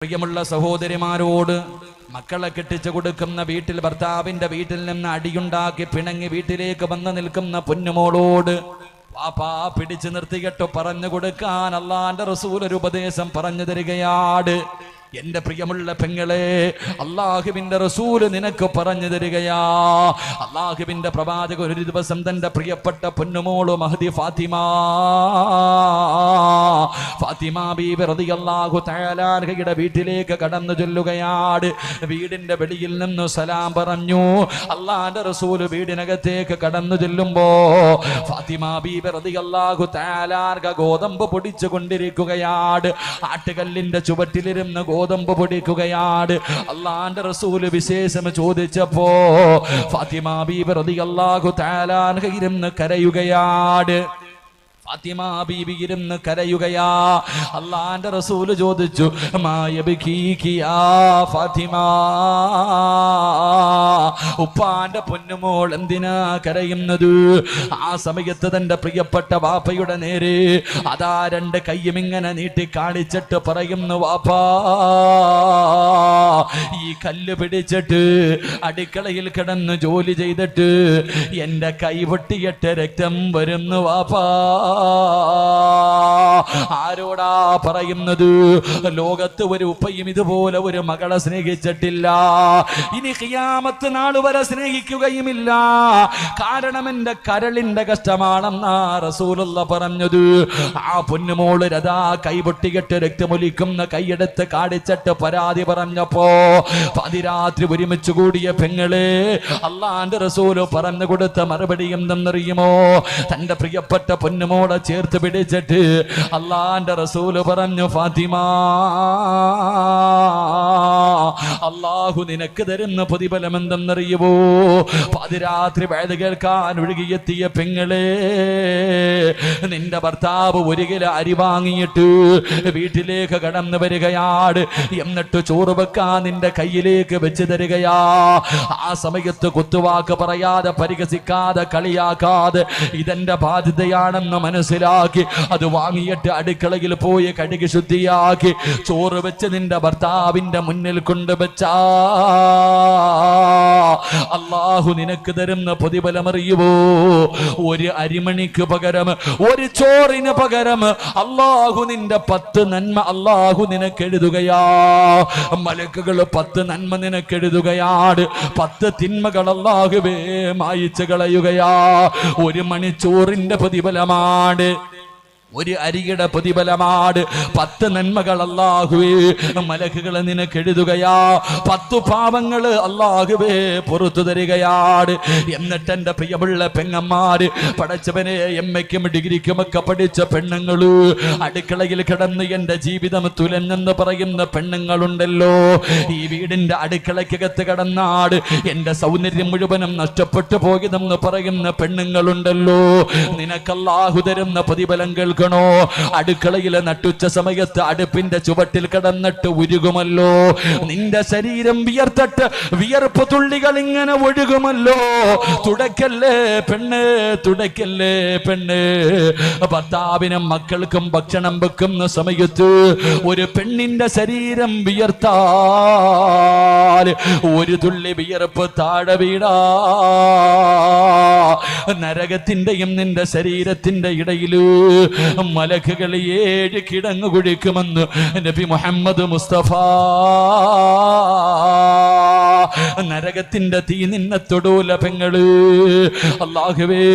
പ്രിയമുള്ള സഹോദരിമാരോട്, മക്കളെ കെട്ടിച്ചു കൊടുക്കുന്ന വീട്ടിൽ ഭർത്താവിന്റെ വീട്ടിൽ നിന്ന് അടിയുണ്ടാക്കി പിണങ്ങി വീട്ടിലേക്ക് വന്നു നിൽക്കുന്ന പൊന്നുമോളോട് പാപ്പാ പിടിച്ചു നിർത്തിയിട്ട് പറഞ്ഞു കൊടുക്കാൻ അള്ളാന്റെ റസൂൽ ഒരു ഉപദേശം പറഞ്ഞു തരികയാണ്. എന്റെ പ്രിയമുള്ള പെങ്ങളെ, അള്ളാഹുവിന്റെ റസൂല് നിനക്ക് പറഞ്ഞു തരികയാ. അള്ളാഹുവിന്റെ പ്രവാചകൻ ഒരു ദിവസം തന്റെ പ്രിയപ്പെട്ട പൊന്നുമോള് മഹദി ഫാത്തിമ ബീബി റളിയല്ലാഹു തആല അൻഹയുടെ വീട്ടിലേക്ക് കടന്നു ചെല്ലുകയാണ്. വീടിന്റെ വെളിയിൽ നിന്ന് സലാം പറഞ്ഞു. അള്ളാഹുവിന്റെ റസൂല് വീടിനകത്തേക്ക് കടന്നു ചെല്ലുമ്പോ ഫാത്തിമ ബീബി റളിയല്ലാഹു തആല അൻഹ ഗോതമ്പ് പൊടിച്ചു കൊണ്ടിരിക്കുകയാണ്. ആട്ടുകല്ലിന്റെ ചുവട്ടിലിരുന്ന് ഗോതമ്പ് പൊടിക്കുകയാണ്. അള്ളാന്റെ റസൂല് വിശേഷം ചോദിച്ചപ്പോ ഫാത്തിമ ബീബി റളിയല്ലാഹു തആല അൻഹ ഇരുന്ന് കരയുകയാണ്. ഫാത്തിമ ബീബി ഇരുന്ന് കരയുകയാ. അള്ളാന്റെ റസൂല് ചോദിച്ചു, മായബികിയാ ഫാത്തിമ, ഉപ്പാന്റെ പൊന്നുമോൾ എന്തിനാ കരയുന്നത്? ആ സമയത്ത് തന്റെ പ്രിയപ്പെട്ട വാപ്പയുടെ നേരെ അതാ രണ്ട് കയ്യും ഇങ്ങനെ നീട്ടി കാണിച്ചിട്ട് പറയുന്നു, വാപ്പാ ഈ കല്ല് പിടിച്ചിട്ട് അടുക്കളയിൽ കിടന്ന് ജോലി ചെയ്തിട്ട് എന്റെ കൈ പൊട്ടിയിട്ട് രക്തം വരുന്നു വാപ്പാ. ആരോടാ പറയുന്നത്? ലോകത്ത് ഒരു ഉപ്പയും ഇതുപോലെ ഒരു മകളെ സ്നേഹിച്ചിട്ടില്ല, ഇനി ഖിയാമത്ത് നാൾ വരെ സ്നേഹിക്കുകയുമില്ല. കാരണം എന്റെ കരളിന്റെ കഷ്ടമാണെന്നാ റസൂലുള്ള പറഞ്ഞത്. ആ പൊന്നുമോള് രഥാ കൈപൊട്ടിയിട്ട് രക്തമൊലിക്കുന്ന കൈയെടുത്ത് കാണിച്ചിട്ട് പരാതി പറഞ്ഞപ്പോ പതിരാത്രി ഒരുമിച്ച് കൂടിയ പെങ്ങളെ, അള്ളാന്റെ റസൂല് പറഞ്ഞു കൊടുത്ത മറുപടി എന്തെന്നറിയുമോ? തന്റെ പ്രിയപ്പെട്ട പൊന്നുമോളെ ചേർത്ത് പിടിച്ചിട്ട് അള്ളാന്റെ റസൂല് പറഞ്ഞു, ഫാത്തിമ, അള്ളാഹു നിനക്ക് തരുന്ന പ്രതിഫലം എന്തെന്നറിയുമോ? പാതിരാത്രി വേദ കേൾക്കാൻ ഒഴുകിയെത്തിയ പെങ്ങളെ, നിന്റെ ഭർത്താവ് ഒരു കിലോ അരി വാങ്ങിയിട്ട് വീട്ടിലേക്ക് കടന്നു വരികയാണ്. എന്നിട്ട് ചോറ് വെക്കാൻ നിന്റെ കയ്യിലേക്ക് വെച്ച് തരികയാ. ആ സമയത്ത് കുത്തുവാക്ക് പറയാതെ, പരിഹസിക്കാതെ, കളിയാക്കാതെ ഇതെന്റെ ബാധ്യതയാണെന്ന് മനസ്സിലാക്കി അത് വാങ്ങിയിട്ട് അടുക്കളയിൽ പോയി കഴുകി ശുദ്ധിയാക്കി ചോറ് വെച്ച് നിന്റെ ഭർത്താവിന്റെ മുന്നിൽ കൊണ്ടുവച്ചാ അള്ളാഹു നിനക്ക് തരുന്ന പ്രതിഫലമറിയുവോ? ഒരു അരിമണിക്ക് പകരം, ഒരു ചോറിന് പകരം അള്ളാഹു നിന്റെ 10 നന്മ അള്ളാഹു നിനക്ക് എഴുതുകയാ. മലക്കുകൾ 10 നന്മ നിനക്ക് എഴുതുകയാണ്. 10 തിന്മകൾ അള്ളാഹുവേ മായിച്ചു കളയുകയാ. ഒരു മണിച്ചോറിന്റെ പ്രതിഫലമാണ്, ഒരു അരിയുടെ പ്രതിഫലമാണ്. 10 നന്മകൾ അല്ലാഹുവേ മലക്കുകൾ നിനക്ക് എഴുതുകയാ. 10 പാപങ്ങള് അല്ലാഹുവേ പുറത്തു തരികയാണ്. എന്നിട്ട് എന്റെ പ്രിയമുള്ള പെങ്ങന്മാര്, പഠിച്ചവനെ എമ്മയ്ക്കും ഡിഗ്രിക്കും ഒക്കെ പഠിച്ച പെണ്ണുങ്ങള്, അടുക്കളയിൽ കിടന്ന് എന്റെ ജീവിതം തുലഞ്ഞെന്ന് പറയുന്ന പെണ്ണുങ്ങളുണ്ടല്ലോ. ഈ വീടിന്റെ അടുക്കളയ്ക്കകത്ത് കിടന്നാട് എന്റെ സൗന്ദര്യം മുഴുവനും നഷ്ടപ്പെട്ടു പോയതെന്ന് പറയുന്ന പെണ്ണുങ്ങളുണ്ടല്ലോ. നിനക്കല്ലാഹു തരുന്ന പ്രതിഫലം കേൾക്കണോ? അടുക്കളയിലെ നട്ടുച്ച സമയത്ത് അടുപ്പിന്റെ ചുവട്ടിൽ കിടന്നിട്ട് ഉരുകുമല്ലോ. നിന്റെ ശരീരം വിയർത്തിട്ട് വിയർപ്പ് തുള്ളികൾ ഇങ്ങനെ ഒഴുകുമല്ലോ. തുടക്കല്ലേ പെണ്ണ്, തുടക്കല്ലേ പെണ്ണ്. ഭർത്താവിനും മക്കൾക്കും ഭക്ഷണം വെക്കുന്ന സമയത്ത് ഒരു പെണ്ണിന്റെ ശരീരം വിയർത്താൽ ഒരു തുള്ളി വിയർപ്പ് താഴെ വീടാ നരകത്തിന്റെയും നിന്റെ ശരീരത്തിന്റെ ഇടയില് മലക്കുകൾ 7 കിടങ്ങ് കുഴിക്കുമെന്ന് നബി മുഹമ്മദ് മുസ്തഫ. നരകത്തിന്റെ തീ നിന്നെ തൊടൂല പെങ്ങള്. അല്ലാഹുവേ,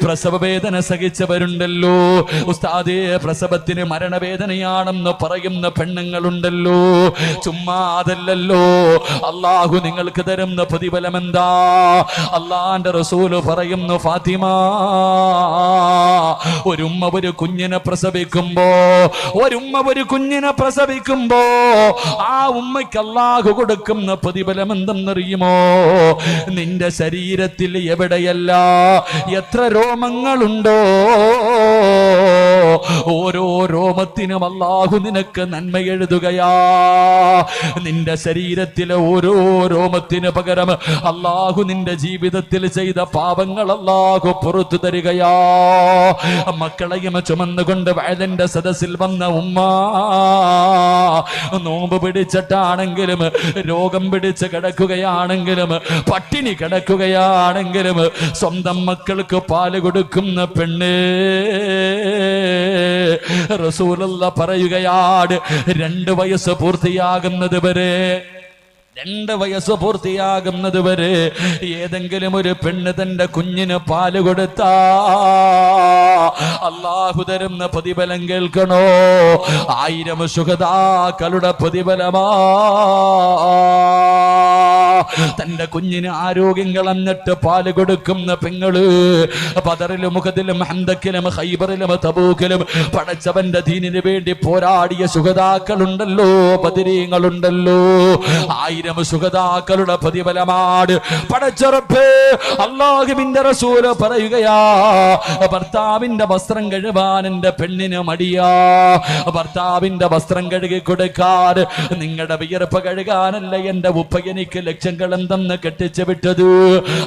പ്രസവ വേദന സഹിച്ചവരുണ്ടല്ലോ. ഉസ്താദേ, പ്രസവത്തിന് മരണവേദനയാണെന്ന് പറയുന്ന പെണ്ണുങ്ങളുണ്ടല്ലോ. ചുമ്മാ അതല്ലല്ലോ, അല്ലാഹു നിങ്ങൾക്ക് തരുന്ന പ്രതിഫലം എന്താ? അല്ലാഹുവിന്റെ റസൂല് പറയുന്നു, ഫാത്തിമ, ഒരുമ്മ ഒരു കുഞ്ഞിനെ പ്രസവിക്കുമ്പോ ആ ഉമ്മയ്ക്ക് അല്ലാഹു കൊടുക്കുന്ന പ്രതിഫലം എന്തെന്നറിയുമോ? നിന്റെ ശരീരത്തിൽ എവിടെയല്ല എത്ര രോമങ്ങളുണ്ടോ ഓരോ രോമത്തിനും അല്ലാഹു നിനക്ക് നന്മ എഴുതുകയാ. നിന്റെ ശരീരത്തിലെ ഓരോ രോമത്തിന് പകരം അല്ലാഹു നിന്റെ ജീവിതത്തിൽ ചെയ്ത പാപങ്ങൾ അല്ലാഹു പുറത്തു തരികയാ. മക്കളെയും ചുമന്നുകൊണ്ട് വയലിന്റെ സദസ്സിൽ വന്ന ഉമ്മ നോമ്പ് പിടിച്ചിട്ടാണെങ്കിലും രോഗം പിടിച്ച് കിടക്കുകയാണെങ്കിലും പട്ടിണി കിടക്കുകയാണെങ്കിലും സ്വന്തം മക്കൾക്ക് പാല് കൊടുക്കുന്ന പെണ്ണ്, റസൂലുള്ള പറയുകയാണ് 2 വയസ്സ് പൂർത്തിയാകുന്നത് വരെ 2 വയസ്സ് പൂർത്തിയാകുന്നത് വരെ ഏതെങ്കിലും ഒരു പെണ്ണ് തന്റെ കുഞ്ഞിന് പാല് കൊടുത്താ അല്ലാഹു തരുന്ന പ്രതിഫലം കേൾക്കണോ? 1000 ശുഹദാക്കളുടെ പ്രതിഫലമാ. തന്റെ കുഞ്ഞിന് ആരോഗ്യം കളഞ്ഞിട്ട് പാല് കൊടുക്കുന്ന പെങ്ങള് ബദറിലും മുഹദിലും ഹന്തക്കിലും ഖൈബറിലും തബൂക്കിലും പടച്ചവന്റെ ദീനിന് വേണ്ടി പോരാടിയ ശുഹദാക്കളുണ്ടല്ലോ, ബദരീങ്ങളുണ്ടല്ലോ. 1000 ശുഹദാക്കളുടെ പ്രതിഫലമാണ്. പടച്ചറപ്പേ, അല്ലാഹുവിന്റെ റസൂല് പറയുകയാ, ഭർത്താവിന്റെ വസ്ത്രം കഴുകാൻ എന്റെ പെണ്ണിന് മടിയാ. ഭർത്താവിന്റെ വസ്ത്രം കഴുകി കൊടുക്കാൻ, നിങ്ങളുടെ വിയർപ്പ് കഴുകാനല്ല എന്റെ ഉപ്പ എനിക്ക് ലക്ഷങ്ങൾ എന്തെന്ന് കെട്ടിച്ചു വിട്ടത്,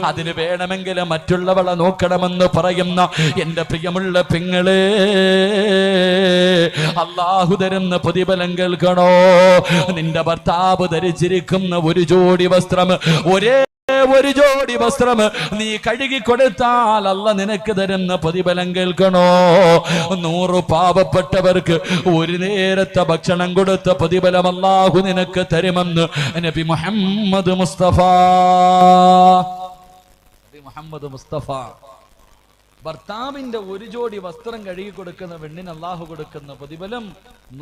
അതിന് വേണമെങ്കിൽ മറ്റുള്ളവളെ നോക്കണമെന്ന് പറയുന്ന എന്റെ പ്രിയമുള്ള പെങ്ങളെ, അല്ലാഹു തരുന്ന പ്രതിഫലം കേൾക്കണോ? നിന്റെ ഭർത്താവ് ധരിച്ചിരിക്കുന്ന ഒരു ജോഡി വസ്ത്രം, ഒരു ജോഡി വസ്ത്രം നീ കഴുകി കൊടുത്താൽ അല്ലാഹു നിനക്ക് തരുന്ന പ്രതിഫലം കേൾക്കണോ? 100 പാവപ്പെട്ടവർക്ക് ഒരു നേരത്തെ ഭക്ഷണം കൊടുത്ത പ്രതിഫലം അല്ലാഹു നിനക്ക് തരുമെന്ന് നബി മുഹമ്മദ് മുസ്തഫ. ഭർത്താവിന്റെ ഒരു ജോഡി വസ്ത്രം കഴുകി കൊടുക്കുന്ന പെണ്ണിന് അല്ലാഹു കൊടുക്കുന്ന പ്രതിഫലം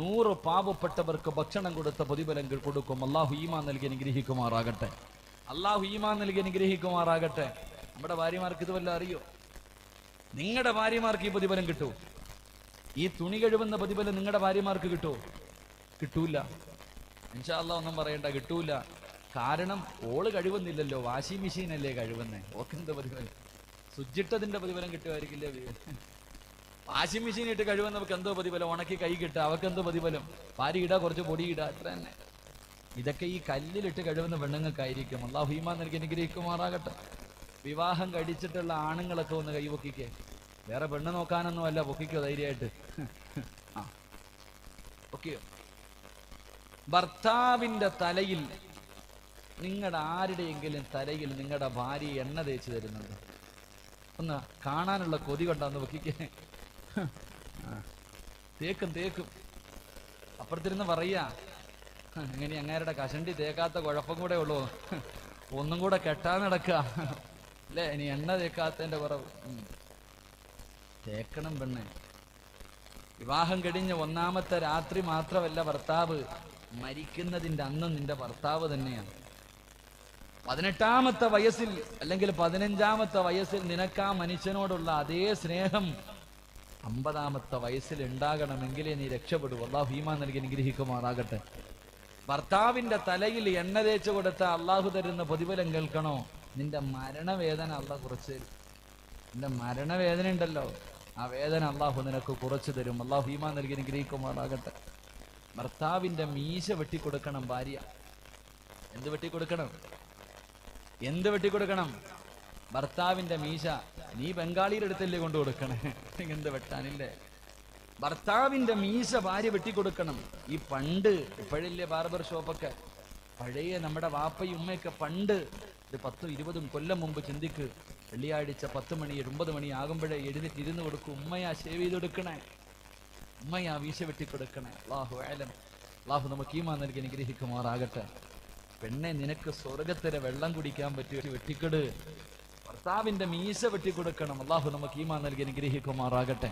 100 പാവപ്പെട്ടവർക്ക് ഭക്ഷണം കൊടുത്ത പ്രതിഫലം കൊടുക്കും. അല്ലാഹു ഈമാൻ നൽകി അനുഗ്രഹിക്കുമാറാകട്ടെ. അല്ലാഹു ഈമാൻ നൽകി അനുഗ്രഹിക്കുമാറാകട്ടെ. നമ്മുടെ ഭാര്യമാർക്ക് ഇത് വല്ല അറിയോ? നിങ്ങളുടെ ഭാര്യമാർക്ക് ഈ പ്രതിഫലം കിട്ടൂ? ഈ തുണി കഴിവുന്ന പ്രതിഫലം നിങ്ങളുടെ ഭാര്യമാർക്ക് കിട്ടുമോ? കിട്ടൂല. ഇൻഷാ അല്ലാഹ് ഒന്നും പറയണ്ട, കിട്ടൂല. കാരണം ഓള് കഴിവുന്നില്ലല്ലോ, വാഷിംഗ് മെഷീൻ അല്ലേ കഴിവുന്നേ. ഓക്കെന്ത് പ്രതിഫലം? സുജിട്ടതിന്റെ പ്രതിഫലം കിട്ടുമായിരിക്കില്ലേ? വാഷിംഗ് മെഷീൻ ഇട്ട് കഴിവുന്നവർക്ക് എന്തോ പ്രതിഫലം? ഉണക്കി കൈ കിട്ടുക, അവർക്ക് എന്തോ പ്രതിഫലം? പാരി ഇടാ, കുറച്ച് പൊടി ഇടാ, അത്ര തന്നെ. ഇതൊക്കെ ഈ കല്ലിലിട്ട് കഴിവുന്ന പെണ്ണുങ്ങൾക്കായിരിക്കും. അല്ലാഹു ഈമാൻ നൽകി അനുഗ്രഹിക്കുമാറാകട്ടെ. വിവാഹം കഴിച്ചിട്ടുള്ള ആണുങ്ങളൊക്കെ ഒന്ന് കൈപൊക്കിക്കേ. വേറെ പെണ്ണ് നോക്കാനൊന്നും അല്ല, പൊക്കിക്കോ ധൈര്യമായിട്ട്. ഓക്കെയോ? ഭർത്താവിന്റെ തലയിൽ, നിങ്ങളുടെ ആരുടെയെങ്കിലും തലയിൽ നിങ്ങളുടെ ഭാര്യ എണ്ണ തേച്ച് തരുന്നുണ്ട്? ഒന്ന് കാണാനുള്ള കൊതി കൊണ്ടാന്ന് പൊക്കിക്കേ. തേക്കും. അപ്പുറത്തിരുന്ന് പറയാ, ഇങ്ങനെ അങ്ങേരുടെ കഷണ്ടി തേക്കാത്ത കുഴപ്പം കൂടെ ഉള്ളൂ, ഒന്നും കൂടെ കെട്ടാൻ നടക്കുക അല്ലേ? ഇനി എണ്ണ തേക്കാത്തതിന്റെ കുറവ്. തേക്കണം പെണ്ണെ. വിവാഹം കഴിഞ്ഞ് 1ാമത്തെ രാത്രി മാത്രമല്ല ഭർത്താവ്, മരിക്കുന്നതിന്റെ അന്നും നിന്റെ ഭർത്താവ് തന്നെയാണ്. 18ാമത്തെ വയസ്സിൽ അല്ലെങ്കിൽ 15ാമത്തെ വയസ്സിൽ നിനക്ക് ആ മനുഷ്യനോടുള്ള അതേ സ്നേഹം 50ാമത്തെ വയസ്സിൽ ഉണ്ടാകണമെങ്കിലേ നീ രക്ഷപ്പെടൂ. അല്ലാഹു ഈമാൻ നൽകി അനുഗ്രഹിക്കുമാറാകട്ടെ. ഭർത്താവിന്റെ തലയിൽ എണ്ണ തേച്ച് കൊടുത്ത അല്ലാഹു തരുന്ന പ്രതിഫലം കേൾക്കണോ? നിന്റെ മരണവേദന അല്ലാഹു കുറച്ച് തരും. നിന്റെ മരണവേദന ഉണ്ടല്ലോ, ആ വേദന അല്ലാഹു നിനക്ക് കുറച്ചു തരും. അല്ലാഹു ഈമാൻ നൽകി അനുഗ്രഹിക്കുമാറാകട്ടെ. ഭർത്താവിന്റെ മീശ വെട്ടിക്കൊടുക്കണം ഭാര്യ. എന്ത് വെട്ടിക്കൊടുക്കണം? ഭർത്താവിന്റെ മീശ. നീ ബംഗാളിയുടെ അടുത്തല്ലേ കൊണ്ടു കൊടുക്കണേ, എന്ത് വെട്ടാനില്ലേ? ഭർത്താവിന്റെ മീശ ഭാര്യ വെട്ടിക്കൊടുക്കണം. ഈ പണ്ട് ഇപ്പോഴില്ലേ ബാർബർ ഷോപ്പൊക്കെ, പഴയ നമ്മുടെ വാപ്പയും ഉമ്മയൊക്കെ പണ്ട്, ഇത് 10-20 കൊല്ലം മുമ്പ് ചിന്തിക്ക്. വെള്ളിയാഴ്ച 10 മണി 9 മണി ആകുമ്പോഴേ ഇരുന്ന് കൊടുക്കും. ഉമ്മയാ ഷേവ് ചെയ്ത് കൊടുക്കണേ, ഉമ്മയാ വീശ വെട്ടിക്കൊടുക്കണേ. അല്ലാഹു അഅലം. അല്ലാഹു നമുക്ക് ഈമാൻ നൽകി അനുഗ്രഹിക്കുമാറാകട്ടെ. പെണ്ണെ, നിനക്ക് സ്വർഗത്തിലെ വെള്ളം കുടിക്കാൻ പറ്റിയ വെട്ടിക്കൊട്. ഭർത്താവിന്റെ മീശ വെട്ടിക്കൊടുക്കണം. അല്ലാഹു നമുക്ക് ഈമാൻ നൽകി അനുഗ്രഹിക്കുമാറാകട്ടെ.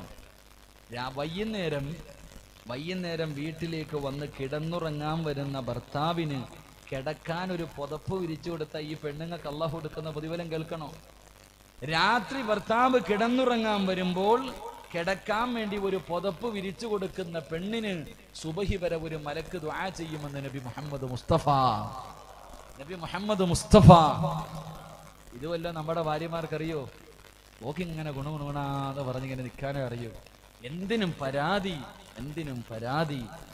വൈകുന്നേരം വീട്ടിലേക്ക് വന്ന് കിടന്നുറങ്ങാൻ വരുന്ന ഭർത്താവിന് കിടക്കാൻ ഒരു പുതപ്പ് വിരിച്ചു കൊടുത്ത ഈ പെണ്ണുങ്ങൾക്ക് അല്ലാഹു കൊടുക്കുന്ന പ്രതിഫലം കേൾക്കണോ? രാത്രി ഭർത്താവ് കിടന്നുറങ്ങാൻ വരുമ്പോൾ കിടക്കാൻ വേണ്ടി ഒരു പുതപ്പ് വിരിച്ചു കൊടുക്കുന്ന പെണ്ണിന് സുബഹി വരെ ഒരു മലക്ക് ദുആ ചെയ്യുമെന്ന് നബി മുഹമ്മദ് മുസ്തഫ. ഇതുവല്ല നമ്മുടെ ഭാര്യമാർക്കറിയോ? ഓക്കിങ്ങനെ ഗുണഗുണാന്ന് പറഞ്ഞിങ്ങനെ നിൽക്കാനേ അറിയോ? എന്തിനും പരാതി.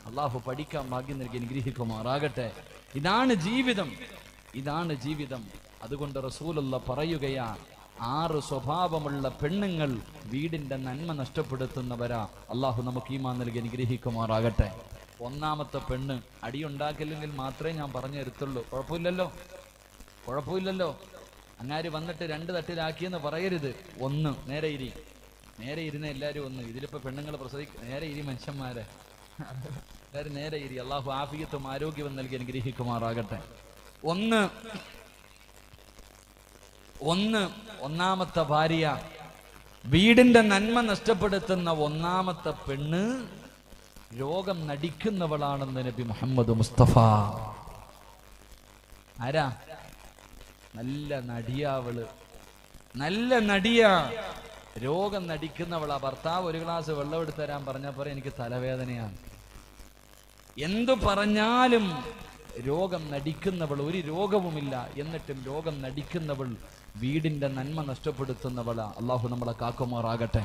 അള്ളാഹു പഠിക്കാൻ ഭാഗ്യം നൽകി അനുഗ്രഹിക്കുമാറാകട്ടെ. ഇതാണ് ജീവിതം. അതുകൊണ്ട് റസൂലുള്ള പറയുകയാ, 6 സ്വഭാവമുള്ള പെണ്ണുങ്ങൾ വീടിന്റെ നന്മ നഷ്ടപ്പെടുത്തുന്നവരാ. അള്ളാഹു നമുക്ക് ഈമാൻ നൽകി അനുഗ്രഹിക്കുമാറാകട്ടെ. 1ാമത്തെ പെണ്ണ്, അടിയുണ്ടാക്കില്ലെങ്കിൽ മാത്രമേ ഞാൻ പറഞ്ഞു തരത്തുള്ളൂ. കുഴപ്പമില്ലല്ലോ. അങ്ങാര് വന്നിട്ട് 2 തട്ടിലാക്കിയെന്ന് പറയരുത്. 1 നേരെ ഇരുന്ന എല്ലാവരും 1. ഇതിലിപ്പോ പെണ്ണുങ്ങൾ നേരെ ഇരി മനുഷ്യന്മാരെ, എല്ലാവരും നേരെ ഇരി. അള്ളാഹു ആഫിയത്തും ആരോഗ്യവും നൽകി അനുഗ്രഹിക്കുമാറാകട്ടെ. 1ാമത്തെ ഭാര്യ, വീടിന്റെ നന്മ നഷ്ടപ്പെടുത്തുന്ന 1ാമത്തെ പെണ്ണ് രോഗം നടിക്കുന്നവളാണെന്ന് നബി മുഹമ്മദ് മുസ്തഫ. ആരാ? നല്ല നടിയാ, രോഗം നടിക്കുന്നവളാ. ഭർത്താവ് 1 ഗ്ലാസ് വെള്ളം എടുത്ത് തരാൻ പറഞ്ഞപ്പോൾ എനിക്ക് തലവേദനയാണ്. എന്തു പറഞ്ഞാലും രോഗം നടിക്കുന്നവൾ, ഒരു രോഗവുമില്ല എന്നിട്ടും രോഗം നടിക്കുന്നവൾ വീടിന്റെ നന്മ നഷ്ടപ്പെടുത്തുന്നവളാ. അള്ളാഹു നമ്മളെ കാക്കുമാറാകട്ടെ.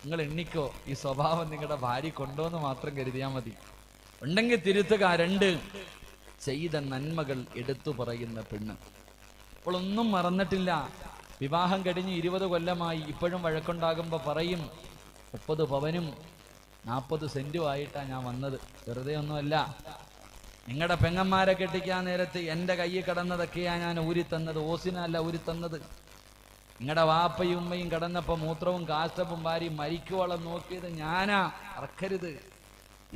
നിങ്ങൾ എണ്ണിക്കോ, ഈ സ്വഭാവം നിങ്ങളുടെ ഭാര്യ കൊണ്ടോന്ന് മാത്രം കരുതിയാൽ മതി. ഉണ്ടെങ്കിൽ തിരുത്തുക. 2, ചെയ്ത നന്മകൾ എടുത്തു പറയുന്ന പെണ്ണ്. അപ്പോൾ ഒന്നും മറന്നിട്ടില്ല. വിവാഹം കഴിഞ്ഞ് 20 കൊല്ലമായി. ഇപ്പോഴും വഴക്കുണ്ടാകുമ്പോ പറയും, 30 പവനും 40 സെന്റും ആയിട്ടാ ഞാൻ വന്നത്, വെറുതെ ഒന്നുമല്ല. നിങ്ങളുടെ പെങ്ങന്മാരെ കെട്ടിക്കാൻ നേരത്ത് എൻ്റെ കയ്യിൽ കിടന്നതൊക്കെയാ ഞാൻ ഊരിത്തന്നത്, ഓസിനല്ല ഊരിത്തന്നത്. നിങ്ങളുടെ വാപ്പയും ഉമ്മയും കിടന്നപ്പോ മൂത്രവും കാഷ്ടവും വാരി മരിക്കുവോളം നോക്കിയത് ഞാനാ, അറക്കരുത്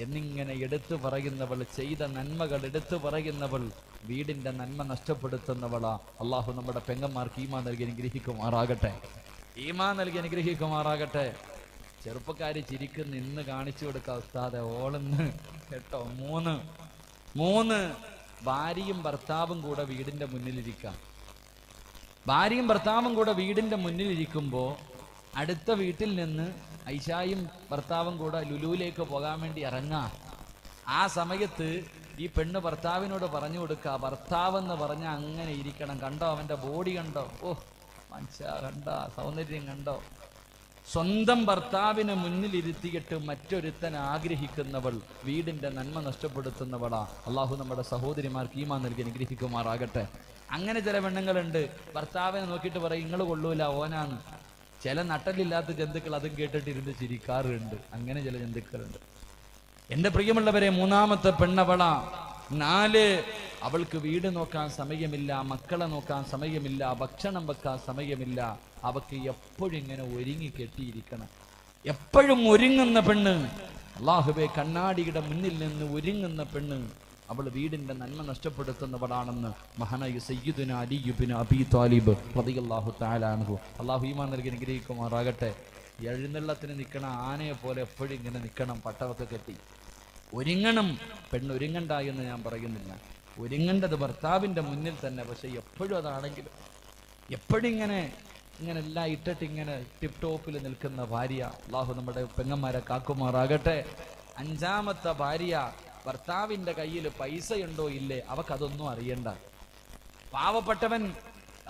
എന്നിങ്ങനെ എടുത്തു പറയുന്നവൾ, ചെയ്ത നന്മകൾ എടുത്തു പറയുന്നവൾ വീടിന്റെ നന്മ നഷ്ടപ്പെടുത്തുന്നവളാ. അള്ളാഹു നമ്മുടെ പെങ്ങന്മാർക്ക് ഈമാൻ നൽകി അനുഗ്രഹിക്കുമാറാകട്ടെ. ചെറുപ്പക്കാരി ചിരിക്കുന്ന ഇന്ന് കാണിച്ചു കൊടുക്കുക ഉസ്താദെ, ഓളെന്ന് കേട്ടോ. 3 ഭാര്യയും ഭർത്താവും കൂടെ വീടിന്റെ മുന്നിലിരിക്കുമ്പോ അടുത്ത വീട്ടിൽ നിന്ന് ഐഷായും ഭർത്താവും കൂടെ ലുലുവിലേക്ക് പോകാൻ വേണ്ടി ഇറങ്ങാം. ആ സമയത്ത് ഈ പെണ്ണ് ഭർത്താവിനോട് പറഞ്ഞു കൊടുക്കുക, ഭർത്താവെന്ന് പറഞ്ഞ അങ്ങനെ ഇരിക്കണം. കണ്ടോ അവന്റെ ബോഡി കണ്ടോ, ഓ മനുഷ്യ കണ്ടോ, സൗന്ദര്യം കണ്ടോ. സ്വന്തം ഭർത്താവിനെ മുന്നിലിരുത്തിയിട്ട് മറ്റൊരുത്തൻ ആഗ്രഹിക്കുന്നവൾ വീടിന്റെ നന്മ നഷ്ടപ്പെടുത്തുന്നവളാ. അള്ളാഹു നമ്മുടെ സഹോദരിമാർക്ക് ഈമാൻ നൽകി അനുഗ്രഹിക്കുമാറാകട്ടെ. അങ്ങനെ ചില പെണ്ണുങ്ങളുണ്ട്, ഭർത്താവിനെ നോക്കിയിട്ട് പറയും നിങ്ങൾ കൊള്ളൂല, ഓനാണ്. ചില നട്ടലില്ലാത്ത ജന്തുക്കൾ അതും കേട്ടിട്ടിരുന്ന് ചിരിക്കാറുണ്ട്. അങ്ങനെ ചില ജന്തുക്കളുണ്ട്. എന്റെ പ്രിയമുള്ളവരെ, 3ാമത്തെ പെണ്ണവളാ. 4, അവൾക്ക് വീട് നോക്കാൻ സമയമില്ല, മക്കളെ നോക്കാൻ സമയമില്ല, ഭക്ഷണം വെക്കാൻ സമയമില്ല. അവക്ക് എപ്പോഴും ഇങ്ങനെ ഒരുങ്ങി കെട്ടിയിരിക്കണം. എപ്പോഴും ഒരുങ്ങുന്ന പെണ്ണ്, അല്ലാഹുവേ, കണ്ണാടിയുടെ മുന്നിൽ നിന്ന് ഒരുങ്ങുന്ന പെണ്ണ്, അവൾ വീടിന്റെ നന്മ നഷ്ടപ്പെടുത്തുന്നവളാണെന്ന് മഹാനായ സയ്യിദുന അലി ഇബ്നു അബീ ത്വാലിബ് റളിയല്ലാഹു തആല അൻഹു. അല്ലാഹു ഈമാൻ നൽകി അനുഗ്രഹിക്കുമാറാകട്ടെ. എഴുന്നള്ളത്തിന് നിൽക്കണ ആനയെ പോലെ എപ്പോഴും ഇങ്ങനെ നിൽക്കണം, പട്ടവൊക്കെ കെട്ടി ഒരുങ്ങണം. പെണ്ണ് ഒരുങ്ങണ്ട എന്ന് ഞാൻ പറയുന്നില്ല, ഒരുങ്ങേണ്ടത് ഭർത്താവിന്റെ മുന്നിൽ തന്നെ. പക്ഷെ എപ്പോഴും അതാണെങ്കിലും എപ്പോഴും ഇങ്ങനെ എല്ലാം ഇട്ടിട്ട് ഇങ്ങനെ ടിപ് ടോപ്പിൽ നിൽക്കുന്ന ഭാര്യ, അല്ലാഹു നമ്മുടെ പെങ്ങന്മാരെ കാക്കുമാറാകട്ടെ. 5ാമത്തെ ഭാര്യ, ഭർത്താവിന്റെ കയ്യിൽ പൈസയുണ്ടോ ഇല്ലേ അവക്കതൊന്നും അറിയണ്ട. പാവപ്പെട്ടവൻ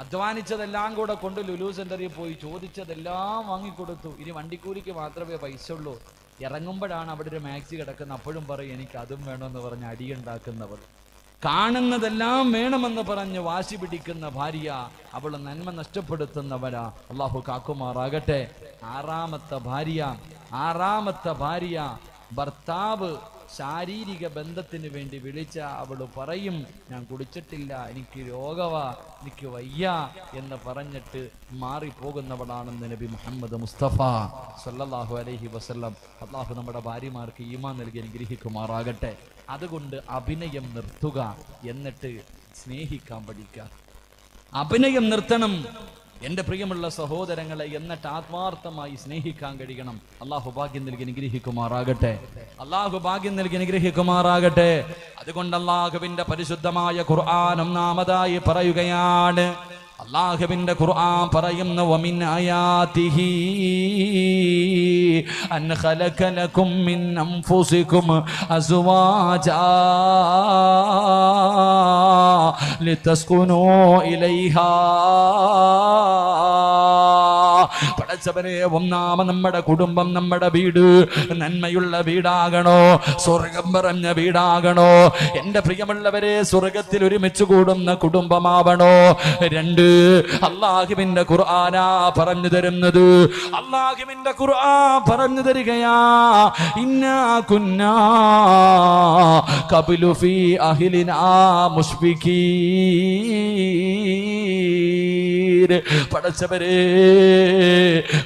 അധ്വാനിച്ചതെല്ലാം കൂടെ കൊണ്ട് ലുലു സെന്ററിൽ പോയി ചോദിച്ചതെല്ലാം വാങ്ങിക്കൊടുത്തു. ഇനി വണ്ടിക്കൂലിക്ക് മാത്രമേ പൈസ ഉള്ളൂ. ഇറങ്ങുമ്പോഴാണ് അവിടെ ഒരു മാക്സി കിടക്കുന്നത്. അപ്പോഴും പറയും എനിക്ക് അതും വേണമെന്ന് പറഞ്ഞ് അടിയുണ്ടാക്കുന്നവൾ. കാണുന്നതെല്ലാം വേണമെന്ന് പറഞ്ഞ് വാശി പിടിക്കുന്ന ഭാര്യ, അവൾ നന്മ നഷ്ടപ്പെടുത്തുന്നവരാ. അള്ളാഹു കാക്കുമാറാകട്ടെ. 6ാമത്തെ ഭാര്യ, ഭർത്താവ് ശാരീരിക ബന്ധത്തിന് വേണ്ടി വിളിച്ച അവൾ പറയും ഞാൻ കുടിച്ചിട്ടില്ല, എനിക്ക് രോഗവാ, എനിക്ക് വയ്യ എന്ന് പറഞ്ഞിട്ട് മാറിപ്പോകുന്നവളാണെന്ന് നബി മുഹമ്മദ് മുസ്തഫ സല്ലല്ലാഹു അലൈഹി വസല്ലം. അല്ലാഹു നമ്മുടെ ഭാര്യമാർക്ക് ഈമാൻ നൽകി അനുഗ്രഹിക്കുമാറാകട്ടെ. അതുകൊണ്ട് അഭിനയം നിർത്തുക, എന്നിട്ട് സ്നേഹിക്കാൻ പഠിക്കുക. അഭിനയം നിർത്തണം എന്റെ പ്രിയമുള്ള സഹോദരങ്ങളെ, എന്നിട്ട് ആത്മാർത്ഥമായി സ്നേഹിക്കാൻ കഴിയണം. അള്ളാഹു ഭാഗ്യം നൽകി അനുഗ്രഹിക്കുമാറാകട്ടെ. അതുകൊണ്ട് അള്ളാഹുവിന്റെ പരിശുദ്ധമായ ഖുർആൻ 1ാമതായി പറയുകയാണ്. അല്ലാഹുവിന്റെ ഖുർആൻ പറയുന്നു, വമിൻ ആയാതിഹി അൻ ഖലഖ ലക്കും മിൻ അൻഫുസികും അസ്വാജാ ലിതസ്കുനൂ ഇലൈഹാ. പടച്ചവനെ നമ്മുടെ കുടുംബം, നമ്മുടെ വീട് നന്മയുള്ള വീടാകണോ, സ്വർഗം പറഞ്ഞ വീടാകണോ. എന്റെ പ്രിയമുള്ളവരെ, സ്വർഗത്തിൽ ഒരുമിച്ച് കൂടുന്ന കുടുംബമാവണോ. 2, അല്ലാഹുവിന്റെ ഖുർആനാ പറഞ്ഞു തരുന്നത്. അല്ലാഹുവിന്റെ ഖുർആൻ പറഞ്ഞു തരികയാ, ഇന്നാ കുന്നാ ഖബ്ലു ഫീ അഹ്ലിനാ മുശ്ഫികീൻ. പടച്ചവരെ,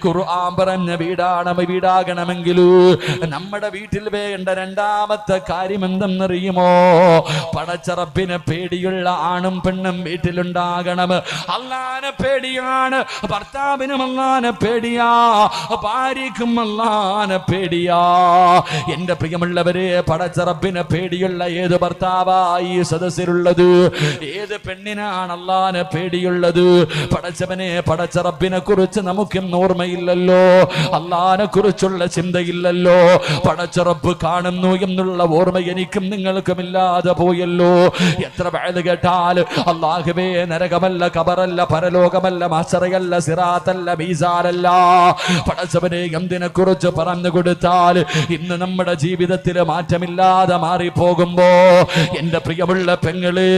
ഖുർആൻ പറഞ്ഞ വീടാകണമെങ്കിൽ നമ്മുടെ വീട്ടിൽ വേണ്ട രണ്ടാമത്തെ കാര്യം എന്തെന്നറിയുമോ? പടച്ചറപ്പിനെ പേടിയുള്ള ആണും പെണ്ണും വീട്ടിലുണ്ടാകണം. അല്ലാഹുവിനെ പേടിയാണ് ഭർത്താവിനും, അല്ലാഹുവിനെ പേടിയാ ഭാര്യയ്ക്കും, അല്ലാഹുവിനെ പേടിയാ. എന്റെ പ്രിയമുള്ളവരെ, പടച്ചറപ്പിനെ പേടിയുള്ള ഏത് ഭർത്താവായി സദസ്സിലുള്ളത്? ഏത് പെണ്ണിനാണ് അല്ലാഹുവിനെ പേടിയുള്ളത്? പടച്ചവനെ, പടച്ചറപ്പിനെ കുറിച്ച് നമുക്കും ഓർമ്മയില്ലല്ലോ, അല്ലാഹുവിനെ കുറിച്ചുള്ള ചിന്തയില്ലല്ലോ. പടച്ചറപ്പ് കാണുന്നു എന്നുള്ള ഓർമ്മ എനിക്കും നിങ്ങൾക്കും ഇല്ലാതെ പോയല്ലോ. എത്ര വഅദ് കേട്ടാൽ അല്ലാഹുവേ, നരകമല്ല, ഖബറല്ല, പരലോകമല്ല, മഹ്ശറയല്ല, സിറാത്തല്ല, മീസാനല്ല, പടച്ചവനെ എന്തിനെ കുറിച്ച് പറഞ്ഞു കൊടുത്താൽ ഇന്ന് നമ്മുടെ ജീവിതത്തിൽ മാറ്റമില്ലാതെ മാറിപ്പോകുമ്പോ, എന്റെ പ്രിയമുള്ള പെങ്ങളെ,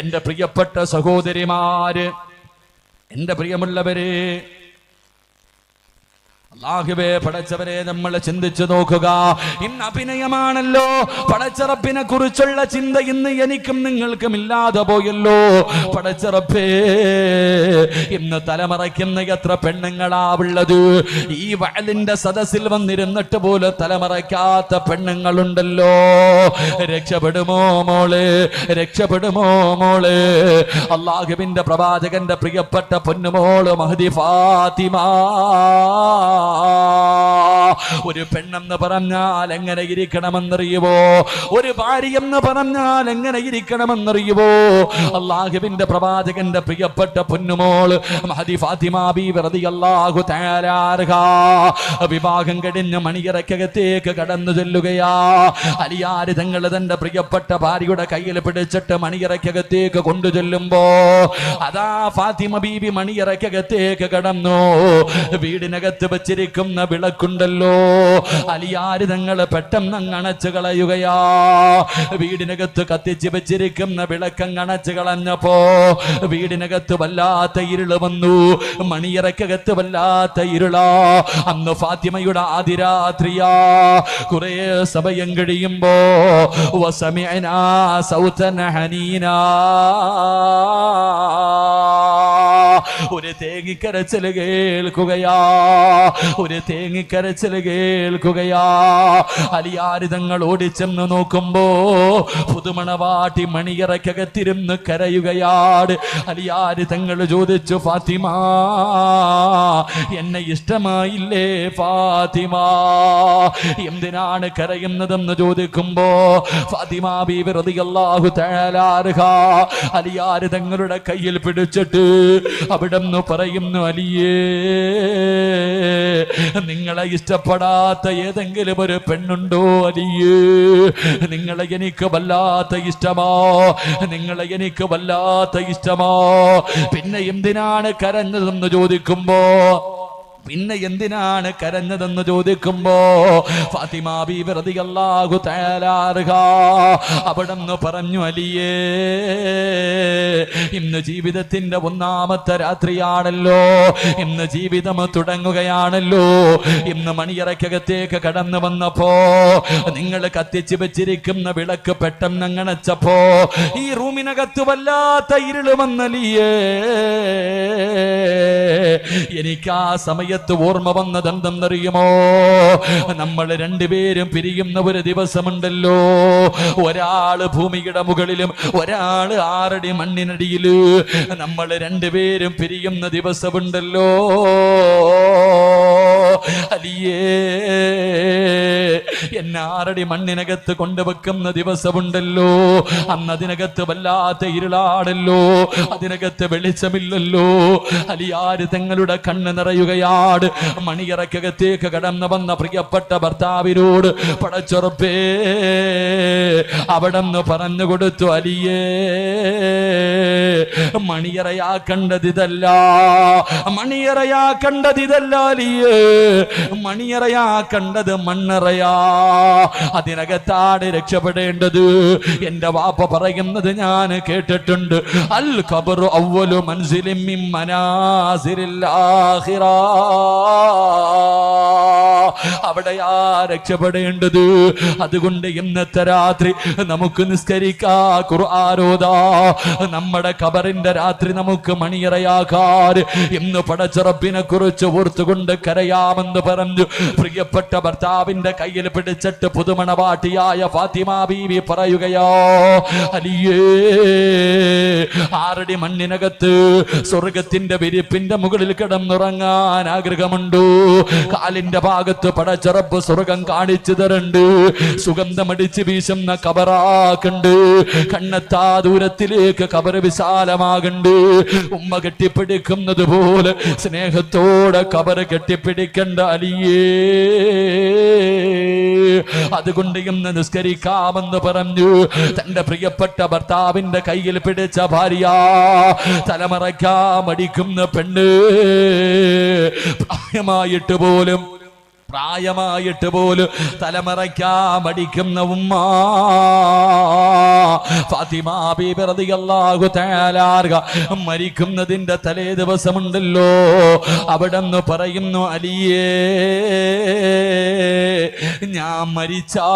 എന്റെ പ്രിയപ്പെട്ട സഹോദരിമാര്, എന്റെ പ്രിയമുള്ളവരെ, അല്ലാഹുവേ, പടച്ചവരെ, നമ്മൾ ചിന്തിച്ചു നോക്കുക. ഇന്ന് അഭിനയമാണല്ലോ. പടച്ചറപ്പിനെ കുറിച്ചുള്ള ചിന്ത ഇന്ന് എനിക്കും നിങ്ങൾക്കും ഇല്ലാതെ പോയല്ലോ. പടച്ചറപ്പേ, ഇന്ന് തലമറയ്ക്കുന്ന എത്ര പെണ്ണുങ്ങളാ ഉള്ളത്. ഈ വഅലിന്റെ സദസ്സിൽ വന്നിരുന്നിട്ട് പോലും തലമറയ്ക്കാത്ത പെണ്ണുങ്ങളുണ്ടല്ലോ. രക്ഷപ്പെടുമോ മോളെ, രക്ഷപ്പെടുമോ മോളെ. അല്ലാഹുവിന്റെ പ്രവാചകന്റെ പ്രിയപ്പെട്ട പൊന്നുമോള് മഹ്ദി ഫാത്തിമ. ഒരു പെണ്ണെന്ന് പറഞ്ഞാൽ എങ്ങനെ ഇരിക്കണമെന്നറിയുവോ? ഒരു ഭാര്യ എന്ന് പറഞ്ഞാൽ എങ്ങനെ ഇരിക്കണമെന്നറിയുവോ? അല്ലാഹുവിന്റെ പ്രവാചകന്റെ പ്രിയപ്പെട്ട പൊന്നുമോൾ മഹദി ഫാത്തിമ ബീവി റളിയല്ലാഹു തആല അൻഹാ വിവാഹം കഴിഞ്ഞ് മണിയറക്കകത്തേക്ക് കടന്നു ചെല്ലുകയാ. അലിയാർ തങ്ങൾ തന്റെ പ്രിയപ്പെട്ട ഭാര്യയുടെ കയ്യിൽ പിടിച്ചിട്ട് മണിയറക്കകത്തേക്ക് കൊണ്ടു ചെല്ലുമ്പോ അതാ ഫാത്തിമ ബീവി മണിയറക്കകത്തേക്ക് കടന്നു. വീടിനകത്ത് വെച്ചിരിക്കുന്ന വിളക്കുണ്ടല്ലോ, അലിയാർ തങ്ങൾ പെട്ടെന്ന് അണച്ചു കളയുകയാ. വീടിനകത്ത് കത്തിച്ച് വെച്ചിരിക്കുന്ന വിളക്കങ്ങ് അണച്ചു കളഞ്ഞപ്പോ വീടിനകത്ത് വല്ലാത്ത ഇരുള് വന്നു. മണിയറക്കകത്ത് വല്ലാത്ത ഇരുളാ. അന്ന് ഫാത്തിമയുടെ ആദിരാത്രിയാ. കുറെ സമയം കഴിയുമ്പോ വസമിഅനാ സൗതൻ ഹനീനാ, ഒരു തേങ്ങിക്കരച്ചിൽ കേൾക്കുകയാ, ഒരു തേങ്ങിക്കരച്ചിൽ കേൾക്കുകയാ. അലിയാർ തങ്ങൾ ഓടിച്ചെന്ന് നോക്കുമ്പോ പുതുമണവാട്ടി മണിയറക്കകത്തിരുന്ന് കരയുകയാണ്. അലിയാർ തങ്ങൾ ചോദിച്ചു, ഫാത്തിമ, എന്നെ ഇഷ്ടമായില്ലേ ഫാത്തിമ? എന്തിനാണ് കരയുന്നതെന്ന് ചോദിക്കുമ്പോ ഫാത്തിമ ബീവി റളിയല്ലാഹു തആല അൻഹാ അലിയാർ തങ്ങളുടെ കയ്യിൽ പിടിച്ചിട്ട് അവിടെന്ന് പറയുന്നു, അലിയേ, നിങ്ങളെ ഇഷ്ടപ്പെടാത്ത ഏതെങ്കിലും ഒരു പെണ്ണുണ്ടോ അലിയേ? നിങ്ങളെ എനിക്ക് വല്ലാത്ത ഇഷ്ടമോ, നിങ്ങളെ എനിക്ക് വല്ലാത്ത ഇഷ്ടമോ? പിന്നെ എന്തിനാണ് കരഞ്ഞതെന്ന് ചോദിക്കുമ്പോ പിന്നെ എന്തിനാണ് കരഞ്ഞതെന്ന് ചോദിക്കുമ്പോ ഫാത്തിമ ബീവി റളിയല്ലാഹു തആല അൻഹാ അവിടെന്ന് പറഞ്ഞു, അലിയേ, ഇന്ന് ജീവിതത്തിന്റെ ഒന്നാമത്തെ രാത്രിയാണല്ലോ, ഇന്ന് ജീവിതം തുടങ്ങുകയാണല്ലോ. ഇന്ന് മണിയറക്കകത്തേക്ക് കടന്നു വന്നപ്പോ നിങ്ങൾ കത്തിച്ചു വെച്ചിരിക്കുന്ന വിളക്ക് പെട്ടെന്ന് അണച്ചപ്പോ ഈ റൂമിനകത്ത് വല്ലാത്ത ഇരുള് വന്നലിയേ. എനിക്ക് ആ സമയത്ത് ഓർമ്മ വന്നത് എന്തെന്നറിയുമോ? നമ്മൾ രണ്ടുപേരും പിരിയുന്ന ഒരു ദിവസമുണ്ടല്ലോ. ഒരാള് ഭൂമിയുടെ മുകളിലും ഒരാള് 6 അടി മണ്ണിനടിയില്. നമ്മൾ രണ്ടുപേരും പിരിയുന്ന ദിവസമുണ്ടല്ലോ. അലിയേ, എന്നെ 6 അടി മണ്ണിനകത്ത് കൊണ്ടുവെക്കുന്ന ദിവസമുണ്ടല്ലോ, അന്നതിനകത്ത് വല്ലാത്ത ഇരുളാടല്ലോ, അതിനകത്ത് വെളിച്ചമില്ലല്ലോ. അലിയാര് തങ്ങളുടെ കണ്ണ് നിറയുകയാണ്. മണിയറക്കകത്തേക്ക് കടന്നു വന്ന പ്രിയപ്പെട്ട ഭർത്താവിനോട് പടച്ചുറപ്പേ അവിടെന്ന് പറഞ്ഞു കൊടുത്തു, അലിയേ മണിയറയാക്കണ്ടതിതല്ല, മണിയറയാക്കണ്ടതിതല്ല അലിയേ, മണിയറയാക്കണ്ടത് മണ്ണറയാ, അതിനകത്താണ് രക്ഷപ്പെടേണ്ടത്. എന്റെ വാപ്പ പറയുന്നത് ഞാൻ കേട്ടിട്ടുണ്ട്, അൽ ഖബറു അവ്വലു മൻസിലിൻ മിൻ മനാസിലിൽ ആഖിറ, അവിടെയാ രക്ഷപ്പെടേണ്ടത്. അതുകൊണ്ട് ഇന്നത്തെ രാത്രി നമുക്ക് നിസ്കരിക്കാ, ഖുർആൻ ഓതാ, നമ്മുടെ ഖബറിന്റെ രാത്രി നമുക്ക് മണിയറയാക്കാൻ ഇന്ന് പടച്ചറപ്പിനെ കുറിച്ച് ഓർത്തുകൊണ്ട് കരയാമെന്ന് പറഞ്ഞു പ്രിയപ്പെട്ട ഭർത്താവിന്റെ കയ്യിൽ പിടിച്ചിട്ട് പുതുമണവാട്ടിയായ ഫാത്തിമ ബീവി പറയുകയോ, അലിയേ 6 അടി മണ്ണിനകത്ത് സ്വർഗത്തിന്റെ വിരിപ്പിന്റെ മുകളിൽ കിടന്നുറങ്ങാൻ ആഗ്രഹമുണ്ടോ? കാലിന്റെ ഭാഗത്ത് പടച്ചറപ്പ് സ്വർഗം കാണിച്ചു തരണ്ട്, സുഗന്ധമടിച്ച് വീശുന്ന കബറാക്കുണ്ട്, കണ്ണെത്താ ദൂരത്തിലേക്ക് കബറ് വിശാലമാകുണ്ട്. ഉമ്മ കെട്ടിപ്പിടിക്കുന്നത് പോലെ സ്നേഹത്തോടെ കബറ് കെട്ടിപ്പിടിക്കണ്ട അലിയേ. അതുകൊണ്ട് ഇന്ന് നിസ്കരിക്കാമെന്ന് പറഞ്ഞു തന്റെ പ്രിയപ്പെട്ട ഭർത്താവിന്റെ കയ്യിൽ പിടിച്ച ഭാര്യ, തലമറയ്ക്കാ മടിക്കുന്ന പെണ്ണ്, പ്രായമായിട്ട് പോലും തലമറയ്ക്കാ മടിക്കുന്ന ഉമ്മ ഫാത്തിമ ബീബി റളിയല്ലാഹു തആല മരിക്കുന്നതിന്റെ തലേ ദിവസമുണ്ടല്ലോ, അവിടെന്ന് പറയുന്നു, അലിയേ ഞാൻ മരിച്ചാ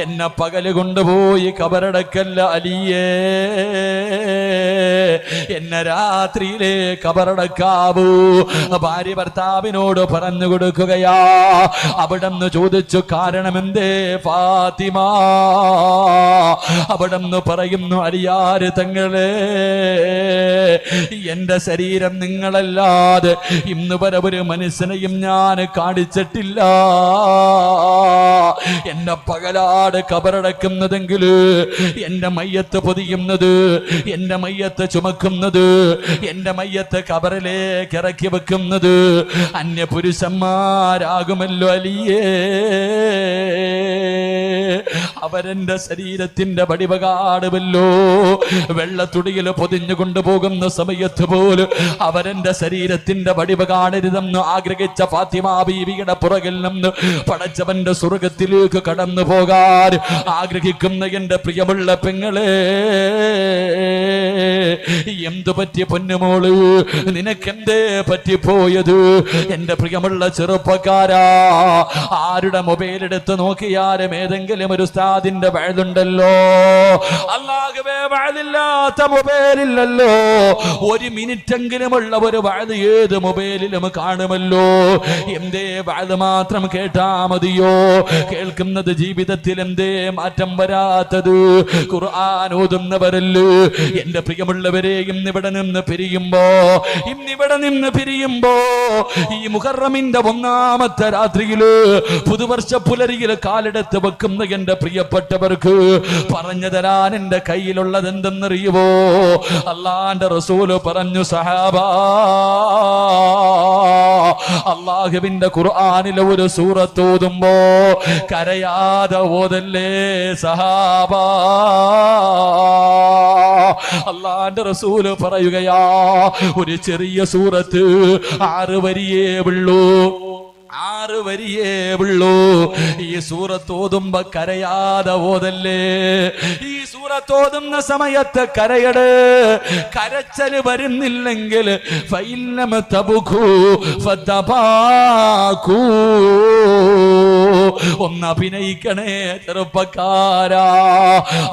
എന്നെ പകല് കൊണ്ടുപോയി കബറടക്കല്ല അലിയേ, എന്നെ രാത്രിയിലെ കബറടക്കാവൂ. ഭാര്യ ഭർത്താവിനോട് പറഞ്ഞു കൊടുക്കുകയാ. അവിടെന്ന് ചോദിച്ചു, കാരണമെന്തേ ഫാത്തിമ? അവിടെന്ന് പറയുന്നു, അലിയാര് തങ്ങളെ, എന്റെ ശരീരം നിങ്ങളല്ലാതെ ഇന്ന് വരെ ഒരു മനുഷ്യനെയും ഞാൻ കാണിച്ചിട്ടില്ല. എന്നെ പകലാട് കബറടക്കുന്നതെങ്കിൽ എന്റെ മയ്യത്ത് പൊതിയുന്നത്, എന്റെ മയ്യത്ത് ചുമക്കുന്നത്, എന്റെ മയ്യത്ത് കബറിലേക്ക് ഇറക്കി വെക്കുന്നത് അന്യപുരുഷന്മാരാകുമല്ലോ അലിയേ. അവരെന്റെ ശരീരത്തിന്റെ വടിവകാടുമല്ലോ. വെള്ളത്തുടിയിൽ പൊതിഞ്ഞു കൊണ്ടുപോകുന്ന സമയത്ത് പോലും അവരെന്റെ ശരീരത്തിന്റെ വടിവ കാണരുതെന്ന് ആഗ്രഹിച്ച ഫാത്തിമ ബീവിയുടെ പുറകിൽ നിന്ന് പടച്ചവന്റെ സ്വർഗത്തിലേക്ക് കടന്നു പോകാൻ ആഗ്രഹിക്കുന്ന എന്റെ പ്രിയമുള്ള പെങ്ങളെ, എന്തു പറ്റി പൊന്നുമോള്, നിനക്കെന്തേ പറ്റിപ്പോയത്? എന്റെ പ്രിയമുള്ള ചെറുപ്പക്കാരാ, ആരുടെ മൊബൈൽ എടുത്ത് നോക്കിയാലും ഏതെങ്കിലും ഒരു ഉസ്താദിന്റെ വഅദുണ്ടല്ലോ. അല്ലാഹുവേ, വഅദില്ലാത്ത മൊബൈലില്ലല്ലോ. 1 മിനിറ്റെങ്കിലുമുള്ള ഒരു വഅദ് ഏത് മൊബൈലിലും കാണുമല്ലോ. എന്തേ വഅദ് മാത്രം കേട്ടാ മതിയോ? കേൾക്കുന്നത് ജീവിതത്തിൽ എന്തേ മാറ്റം വരാത്തത്? ഖുർആൻ ഓതുന്നവരല്ലോ എന്റെ പ്രിയമുള്ളവരെ. ഇന്നിവിടെ നിന്ന് പിരിയുമ്പോ ഈ മുഹറമിന്റെ 1ാമത്തെ രാത്രിയില് പുതുവർഷ പുലരിയിൽ കാലെടുത്ത് വെക്കുന്ന എന്റെ പ്രിയപ്പെട്ടവർക്ക് പറഞ്ഞു തരാൻ എന്റെ കയ്യിലുള്ളത് എന്തെന്നറിയുവോ? അല്ലാഹുവിന്റെ റസൂല് പറഞ്ഞു, സഹാബാ, അല്ലാഹുവിന്റെ ഖുർആനിലെ ഒരു സൂറത്ത് ഓതുമ്പോ കരയാതെ ഓതല്ലേ സഹാബാ. അല്ലാഹുവിന്റെ റസൂല് പറയുകയാ, ഒരു ചെറിയ സൂറത്ത് 6 വരിയേ ഉള്ളൂ, 6 വരിയേ ഉള്ളൂ. ഈ സൂറത്ത് ഓതുമ്പോ കരയാതെ ഓതല്ലേ. ഈ സൂറത്ത് ഓതുന്ന സമയത്ത് കരയട്. കരച്ചല് വരുന്നില്ലെങ്കിൽ ഫൈലം തബുഖു ഫതബാഖു, ഒന്ന് അഭിനയിക്കണേ ചെറുപ്പക്കാരാ.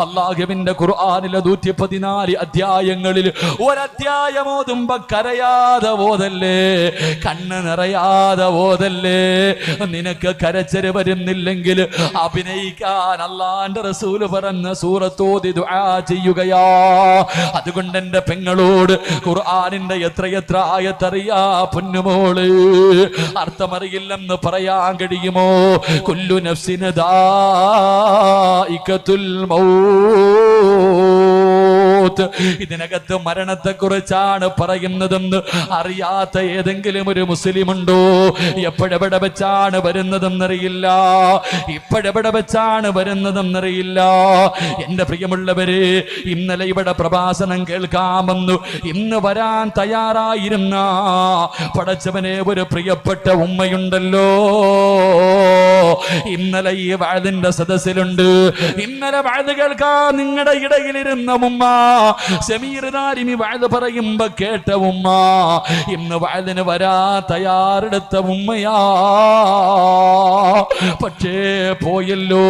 അല്ലാഹുവിന്റെ ഖുർആനിലെ 114 അധ്യായങ്ങളിൽ ഒരധ്യായം ഓതുമ്പോ കരയാതെ ഓതല്ലേ, കണ്ണ് നിറയാതെ ഓതല്ലേ. നിനക്ക് കരച്ചല് വരുന്നില്ലെങ്കിൽ അഭിനയിക്കാൻ അല്ലാഹുവിന്റെ റസൂല് പറഞ്ഞ സൂറത്ത് ഓതി ദുആ ചെയ്യുകയാ. അതുകൊണ്ട് എന്റെ പെങ്ങളോട് ഖുർആനിന്റെ എത്രയെത്ര ആയത്തറിയാ പൊന്നുമോള്, അർത്ഥമറിയില്ലെന്ന് പറയാൻ കഴിയുമോ? കുല്ലു നഫ്സിൻ ദാഇഖത്തുൽ മൗത്ത്, ഇതിനകത്ത് മരണത്തെക്കുറിച്ചാണ് പറയുന്നതെന്ന് അറിയാത്ത ഏതെങ്കിലും ഒരു മുസ്ലിം ഉണ്ടോ? എപ്പോഴെവിടെ വെച്ചാണ് വരുന്നതെന്നറിയില്ല, ഇപ്പോഴെവിടെ വെച്ചാണ് വരുന്നതെന്നറിയില്ല. എന്റെ പ്രിയമുള്ളവര്, ഇന്നലെ ഇവിടെ പ്രഭാഷണം കേൾക്കാമെന്നു ഇന്ന് വരാൻ തയ്യാറായിരുന്ന പടച്ചവനെ ഒരു പ്രിയപ്പെട്ട ഉമ്മയുണ്ടല്ലോ, ഇന്നലെ ഈ വഅദിന്റെ സദസ്സിലുണ്ട്. ഇന്നലെ വഅദ് കേൾക്കാൻ നിങ്ങളുടെ ഇടയിലിരുന്ന ഉമ്മ, സമീർ ദാരിമി വഅദ് പറയുമ്പോ കേട്ട ഉമ്മ, ഇന്ന് വഅദിന് വരാ തയ്യാറെടുത്ത ഉമ്മയാ. പക്ഷേ പോയല്ലോ,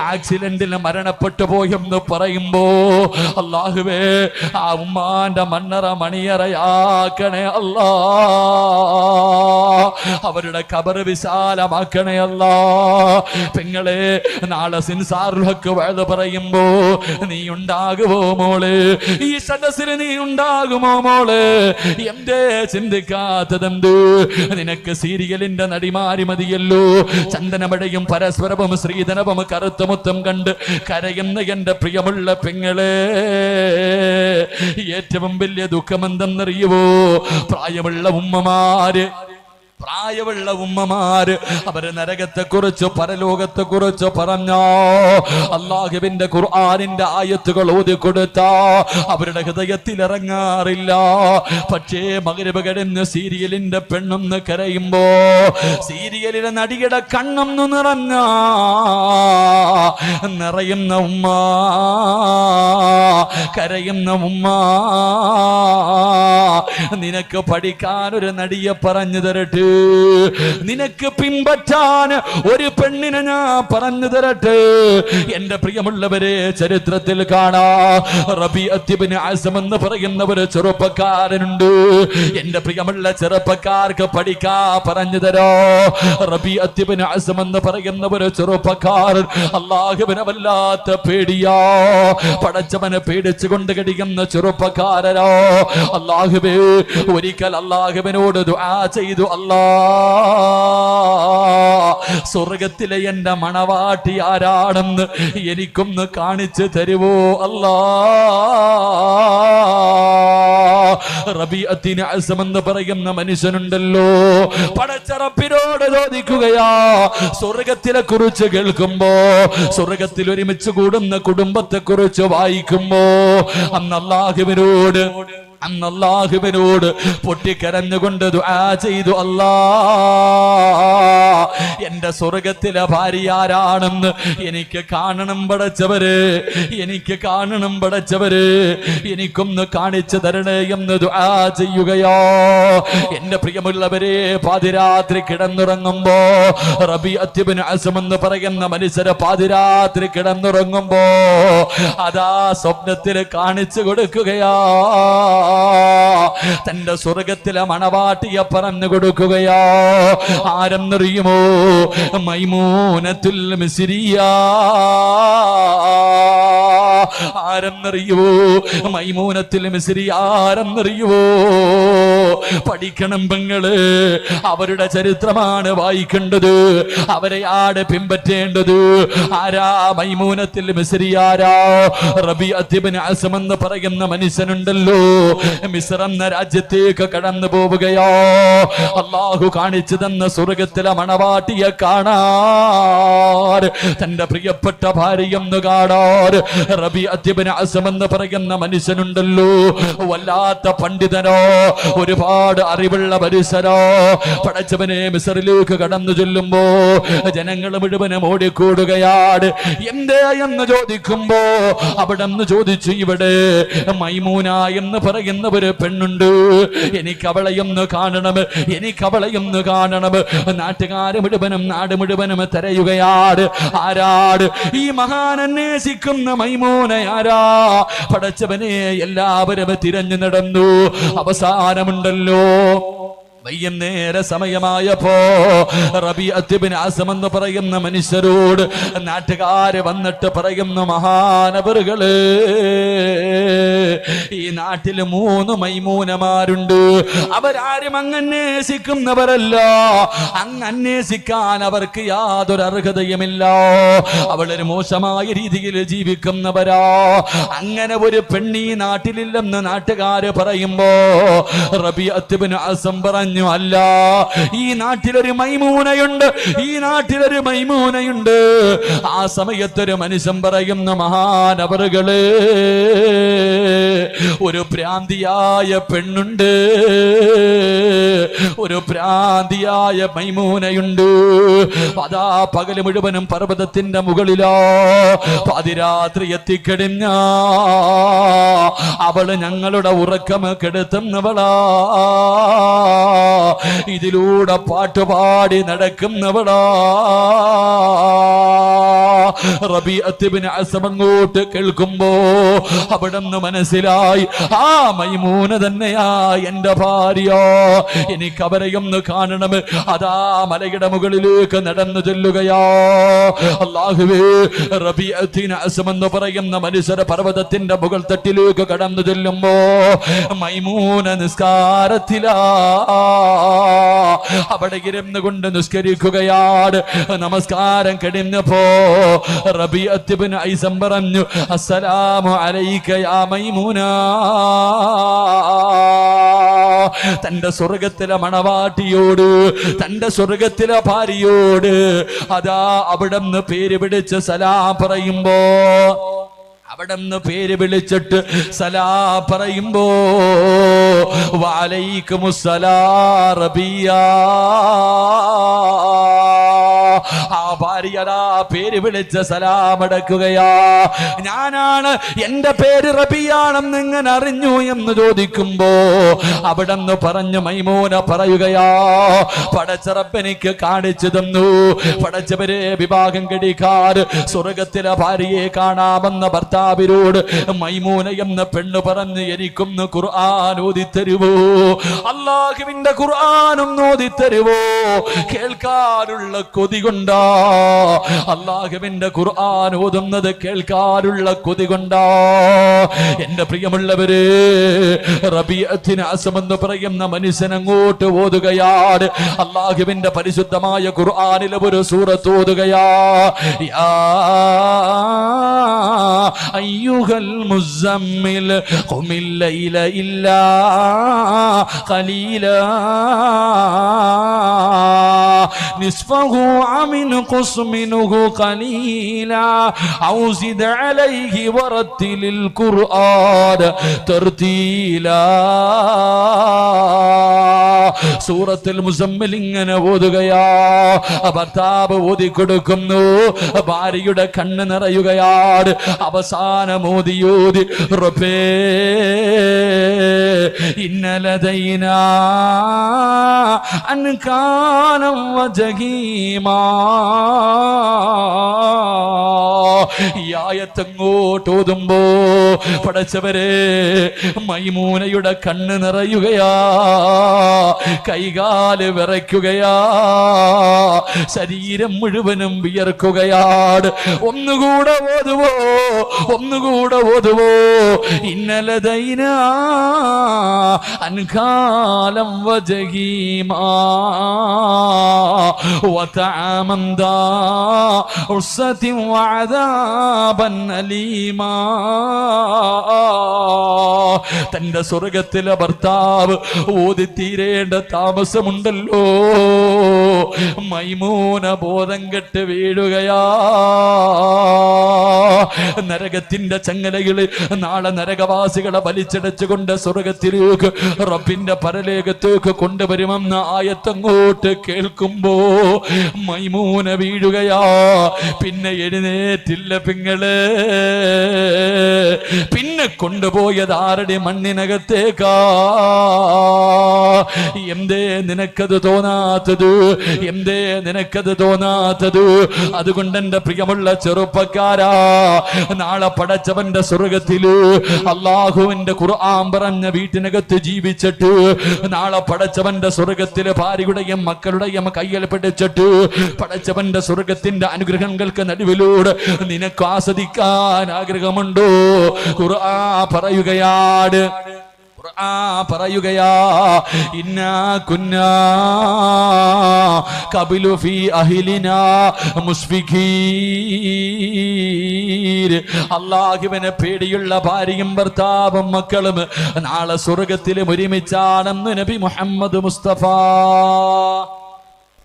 ആക്സിഡന്റിൽ മരണപ്പെട്ടു പോയെന്ന് പറയുമ്പോ അല്ലാഹുവേ ആ ഉമ്മാന്റെ മണ്ണറ മണിയറയാക്കണേ അല്ലാ, അവരുടെ ഖബർ വിശാലമാക്കണേ അല്ലാ. പെങ്ങളെ, നാളെ സിൻസാറുൽ ഹഖ് വഅദ് പറയുമ്പോ നീ ഉണ്ടാകുമോ മോളെ? ഈ സദസ്സിൽ നീ ഉണ്ടാകുമോ മോളെ? എന്തേ ചിന്തിക്കാത്തതെന്ത്? നിനക്ക് സീരിയലിന്റെ നടിമാരി മതിയല്ലോ, ചന്ദനമഴയും പരസ്പരവും ശ്രീധനവും കറുത്തമുത്തം കണ്ട് കരയുന്ന എന്റെ പ്രിയമുള്ള പെങ്ങളെ, ഏറ്റവും വലിയ ദുഃഖമെന്തെന്നറിയുവോ? പ്രായമുള്ള ഉമ്മമാര് അവര് നരകത്തെക്കുറിച്ച് പരലോകത്തെക്കുറിച്ച് പറഞ്ഞോ, അല്ലാഹുവിന്റെ ഖുർആനിന്റെ ആയത്തുകൾ ഓതിക്കൊടുത്ത അവരുടെ ഹൃദയത്തിൽ ഇറങ്ങാറില്ല. പക്ഷേ മഗ്‌രിബ് കഴിഞ്ഞ് സീരിയലിന്റെ പെണ്ണൊന്ന് കരയുമ്പോ, സീരിയലിലെ നടിയുടെ കണ്ണൊന്ന് നിറയുന്ന ഉമ്മ, കരയുന്ന ഉമ്മ, നിനക്ക് പഠിക്കാൻ ഒരു നടിയെ പറഞ്ഞു തരട്ടെ, നിനക്ക് പിൻപറ്റാൻ ഒരു പെണ്ണിനെ ഞാൻ പറഞ്ഞു തരട്ടെ. എന്റെ പ്രിയമുള്ളവരെ, ചരിത്രത്തിൽ കാണാ റബീഅത്ത് ഇബ്നു അസ്ം എന്ന് പറയുന്ന ഒരു ചെറുപ്പക്കാരനുണ്ട്. എന്റെ പ്രിയമുള്ള ചെറുപ്പക്കാർക്ക് പഠിക്കാ പറഞ്ഞു തരോ. റബീഅത്ത് ഇബ്നു അസ്ം എന്ന് പറയുന്ന ഒരു ചെറുപ്പക്കാരൻ അല്ലാഹുവിനെ വല്ലാത്ത പേടിയാ, പടച്ചവനെ പേടിച്ചുകൊണ്ട് കഴിയുന്ന ചെറുപ്പക്കാരനോ. അല്ലാഹുവേ, ഒരിക്കൽ അല്ലാഹുവിനോട് ദുആ ചെയ്തു, അല്ലാ സ്വർഗത്തിലെ എന്റെ മണവാട്ടി ആരാണെന്ന് എനിക്കൊന്ന് കാണിച്ചു തരുവോ അല്ലാ. റബീഅത്തിന് അസ്ം എന്ന് പറയുന്ന മനുഷ്യനുണ്ടല്ലോ, പടച്ച റബ്ബിനോട് ചോദിക്കുകയാ, സ്വർഗത്തിലെ കുറിച്ച് കേൾക്കുമ്പോ, സ്വർഗത്തിൽ ഒരുമിച്ച് കൂടുന്ന കുടുംബത്തെ കുറിച്ച് വായിക്കുമ്പോ, അന്ന് അല്ലാഹുവിനോട് പൊട്ടിക്കരഞ്ഞുകൊണ്ട് ദുആ ചെയ്തു, അല്ലാ എന്റെ സ്വർഗത്തിലെ ഭാര്യ ആരാണെന്ന് എനിക്ക് കാണണം പടച്ചവര്, എനിക്ക് കാണണം പടച്ചവര്, എനിക്കൊന്ന് കാണിച്ചു തരണേ എന്ന് ദുആ ചെയ്യുകയോ. എന്റെ പ്രിയമുള്ളവരെ, പാതിരാത്രി കിടന്നുറങ്ങുമ്പോ, റബീഅത്ത് ഇബ്നു അസ്ം എന്ന് പറയുന്ന മനുഷ്യരെ പാതിരാത്രി കിടന്നുറങ്ങുമ്പോ അതാ സ്വപ്നത്തിൽ കാണിച്ചു കൊടുക്കുകയാ, തന്റെ സ്വർഗത്തിലെ മണവാട്ടിയെ പറഞ്ഞു കൊടുക്കുകയാ. ആരെന്നറിയുമോ? മൈമൂനത്തുൽ മിസ്രിയ. ആരെന്നറിയുവോ? മൈമൂനത്തുൽ മിസ്രിയ ആരെന്നറിയുവോ? പഠിക്കണം പെങ്ങള്, അവരുടെ ചരിത്രമാണ് വായിക്കേണ്ടത്, അവരെയാണ് പിൻപറ്റേണ്ടത്. ആരാ മൈമൂനത്തുൽ മിസ്രിയ? ആരാ? റബീഅത്ത് ഇബ്നു അസ്ം എന്ന് പറയുന്ന മനുഷ്യനുണ്ടല്ലോ, മിസ്ർ എന്ന രാജ്യത്തേക്ക് കടന്നു പോവുകയോ. അല്ലാഹു കാണിച്ചു തന്ന സ്വർഗത്തിലെ മണവാട്ടിയെ കാണാൻ, തന്റെ പ്രിയപ്പെട്ട ഭാര്യയെന്ന് കാണാൻ റബീഅത്ത് ഇബ്നു അസ്ം എന്ന് പറയുന്ന മനുഷ്യനുണ്ടല്ലോ, വല്ലാത്ത പണ്ഡിതനോ, ഒരുപാട് അറിവുള്ള മനുഷ്യനോ. പടച്ചവനെ, മിസ്റിലേക്ക് കടന്നു ചൊല്ലുമ്പോ ജനങ്ങൾ മുഴുവനും ഓടിക്കൂടുകയാണ്. എന്തേ എന്ന് ചോദിക്കുമ്പോ അവിടെ നിന്ന് ചോദിച്ചു, ഇവിടെ മൈമൂന എന്ന് പറയുന്ന ഒരു പെണ്ണുണ്ട്, എനിക്ക് അവളെയൊന്ന് കാണണം, എനിക്ക് അവളെയൊന്ന് കാണണം. നാട്ടുകാര് മുഴുവനും നാട് മുഴുവനും തിരയുകയാണ്. ആരാട് ഈ മഹാൻ അന്വേഷിക്കുന്ന മൈമൂന? ആരാ? പടച്ചവനെ, എല്ലാവരും തിരഞ്ഞു നടന്നു. അവസാനമുണ്ടല്ലോ, വൈകുന്നേര സമയമായപ്പോ റബീഅത്ത് ഇബ്നു അസ്ം എന്ന് പറയുന്ന മനുഷ്യരോട് നാട്ടുകാര് വന്നിട്ട് പറയുന്നു, മഹാനവറുകള്, ഈ നാട്ടില് 3 മൈമൂനമാരുണ്ട്. അവരാരും അന്വേഷിക്കുന്നവരല്ല, അന്വേഷിക്കാൻ അവർക്ക് യാതൊരു അർഹതയുമില്ല. അവളൊരു മോശമായ രീതിയിൽ ജീവിക്കുന്നവരാ. അങ്ങനെ ഒരു പെണ്ണീ നാട്ടിലില്ലെന്ന് നാട്ടുകാര് പറയുമ്പോ റബീഅത്ത് ഇബ്നു അസ്ം പറഞ്ഞു, അല്ല, ഈ നാട്ടിലൊരു മൈമൂനയുണ്ട്, ഈ നാട്ടിലൊരു മൈമൂനയുണ്ട്. ആ സമയത്തൊരു മനുഷ്യൻ പറയുന്നു, മഹാനവറുകള്, ഒരു ഭ്രാന്തിയായ പെണ്ണുണ്ട്, ഒരു ഭ്രാന്തിയായ മൈമൂനയുണ്ട്. അതാ പകല് മുഴുവനും പർവ്വതത്തിന്റെ മുകളിലോ പാതിരാത്രി എത്തിക്കഴിഞ്ഞ അവള് ഞങ്ങളുടെ ഉറക്കം കെടുത്തുന്നവളാ, ഇതിലൂടെ പാട്ടുപാടി നടക്കുന്നവളാ. റബീഅത്ത് ഇബ്നു അസ്ം അങ്ങോട്ട് കേൾക്കുമ്പോ അവിടുന്ന് മനസ്സിലായി, ആ മൈമൂന തന്നെയാ എന്റെ ഭാര്യ, എനിക്ക് അവരെയൊന്ന് കാണണം. അതാ മലയുടെ മുകളിലേക്ക് നടന്നു ചെല്ലുകയാ. അല്ലാഹുവേ, റബീഅത്ത് ഇബ്നു അസ്ം എന്ന് പറയുന്ന മനുഷ്യരെ പർവ്വതത്തിന്റെ മുകൾ തട്ടിലേക്ക് കടന്നു ചെല്ലുമ്പോ മൈമൂന നിസ്കാരത്തിലാ. അവിടെ ഇരുന്ന് കൊണ്ട് നിസ്കരിക്കുകയാണ്. നമസ്കാരം കഴിഞ്ഞപ്പോ റബീഅത്ത് ഇബ്നു അസ്ം പറഞ്ഞു, അസ്സലാമു അലൈക യാ മൈമൂന. തന്റെ സ്വർഗത്തിലെ മണവാട്ടിയോട്, തന്റെ സ്വർഗത്തിലെ ഭാര്യയോട് അതാ അവിടുന്ന് പേര് പിടിച്ച് സലാം പറയുമ്പോ, അവിടുന്ന് പേര് വിളിച്ചിട്ട് സലാം പറയുമ്പോ, വഅലൈക്കുമുസ്സലാം റബിയ. ആ ഭാര്യടാ പേര് വിളിച്ച് സലാമടക്കുകയാ. ഞാനാണ്, എന്റെ പേര് റബിയാണെന്ന് എങ്ങനെ അറിഞ്ഞു എന്ന് ചോദിക്കുമ്പോ അവിടെന്ന് പറഞ്ഞു, മൈമൂന പറയുകയാ, പടച്ചറപ്പനിക്ക് കാണിച്ചു തന്നു. പടച്ചവരെ വിവാഹം കഴിക്കാറ് സ്വർഗത്തിലെ ഭാര്യയെ കാണാമെന്ന ഭർത്താവിനോട് മൈമൂന എന്ന പെണ്ണ് പറഞ്ഞ്, എനിക്കൊന്ന് ഖുർആൻ ഓതിത്തരുവോ, അല്ലാഹുവിന്റെ ഖുർആനും ഓതിത്തരുവോ, കേൾക്കാനുള്ള കൊതി കൊണ്ടാ, അല്ലാഹുവിന്റെ ഖുർആൻ ഓതുന്നത് കേൾക്കാനുള്ള കൊതി കൊണ്ടാ. എന്റെ പ്രിയമുള്ളവരെ, റബീഅത്ത് ഇബ്നു അസ്ം എന്ന് പറയുന്ന മനുഷ്യൻ അങ്ങോട്ട് ഓതുകയാണ്. അല്ലാഹുവിന്റെ പരിശുദ്ധമായ ഖുർആനിലെ ഒരു സൂറത്ത് ഓതുകയാ. യാ അയ്യുഹൽ മുസമ്മിൽ ഖുമിൽ ലൈല ഇല്ലാ ഖലീലാ നിസ്ഫഹു അമിൻ ഖുസ്മിനുഹു ഖലീലാ ഔ സിദ് അലൈഹി വറത്തിലിൽ ഖുർആൻ തർതീലാ. സൂറത്തുൽ മുസമ്മിൽ ഇങ്ങനെ ഓതുകയാ. ഭർത്താവ് ഓതിക്കൊടുക്കുന്നു, ഭാര്യയുടെ കണ്ണ് നിറയുകയാണ്. അവസാനം ഓതി റബ്ബേ ഇന്നലദൈനാ അൻകാനം വജഹീമാ. ഈ ആയത്തങ്ങോട്ട് ഓതുമ്പോ പടച്ചവരെ മൈമൂനയുടെ കണ്ണ് നിറയുകയാ, കൈകാല് വിറയ്ക്കുകയാ, ശരീരം മുഴുവനും വിയർക്കുകയാണ്. ഒന്നുകൂടെ ഓതുവോ, ഒന്നുകൂടെ ഓതുവോ. ഇന്നലദൈനാ അൻകാലം വജഹീമാ വതഅമൻ ദാ ഉസ്സതിൻ വഅദാബൻ അലീമാ. തന്റെ സ്വർഗത്തിലെ ഭർത്താവ് ഓതിത്തീരേണ്ട താമസമുണ്ടല്ലോ. മൈമൂന ബോധം കെട്ട് വീഴുകയാ. നരകത്തിന്റെ ചങ്ങലകള് നാളെ നരകവാസികളെ വലിച്ചടച്ചുകൊണ്ട് സ്വർഗത്തിലേക്ക് റബ്ബിന്റെ പരലോകത്തേക്ക് കൊണ്ടുവരുമെന്ന ആയത്തങ്ങോട്ട് കേൾക്കുമ്പോ മൈമൂന വീഴുകയാ. പിന്നെ എഴുന്നേറ്റില്ല പെങ്ങള്. പിന്നെ കൊണ്ടുപോയത് ആരുടെ മണ്ണിനകത്തേക്കാ. എന്തേ നിനക്കത് തോന്നാത്തത്? എന്തേ നിനക്കത് തോന്നാത്തത്? അതുകൊണ്ട് എന്റെ പ്രിയമുള്ള ചെറുപ്പക്കാരാ, നാളെ പടച്ചവന്റെ സ്വർഗത്തില് അള്ളാഹുവിന്റെ ഖുർആൻ പറഞ്ഞ വീട്ടിനകത്ത് ജീവിച്ചിട്ട് നാളെ പടച്ചവന്റെ സ്വർഗത്തില് ഭാര്യയുടെയും മക്കളുടെയും കയ്യിൽ പിടിച്ചിട്ട് പടച്ചവന്റെ സ്വർഗത്തിന്റെ അനുഗ്രഹങ്ങൾക്ക് നടുവിലൂടെ നിനക്ക് ആസ്വദിക്കാൻ ആഗ്രഹമുണ്ടോ? ഖുർആൻ പറയുകയാണ്, പറയുകയാ, ഇന്നാ കുന്നാ ഖബലു ഫീ അഹ്ലിനാ മുസ്ഫിഖീൻ. അല്ലാഹുവിനെ പേടിയുള്ള ഭാര്യയും ഭർത്താവും മക്കളും നാളെ സ്വർഗത്തിലും ഒരുമിച്ചാണെന്ന് നബി മുഹമ്മദ് മുസ്തഫ.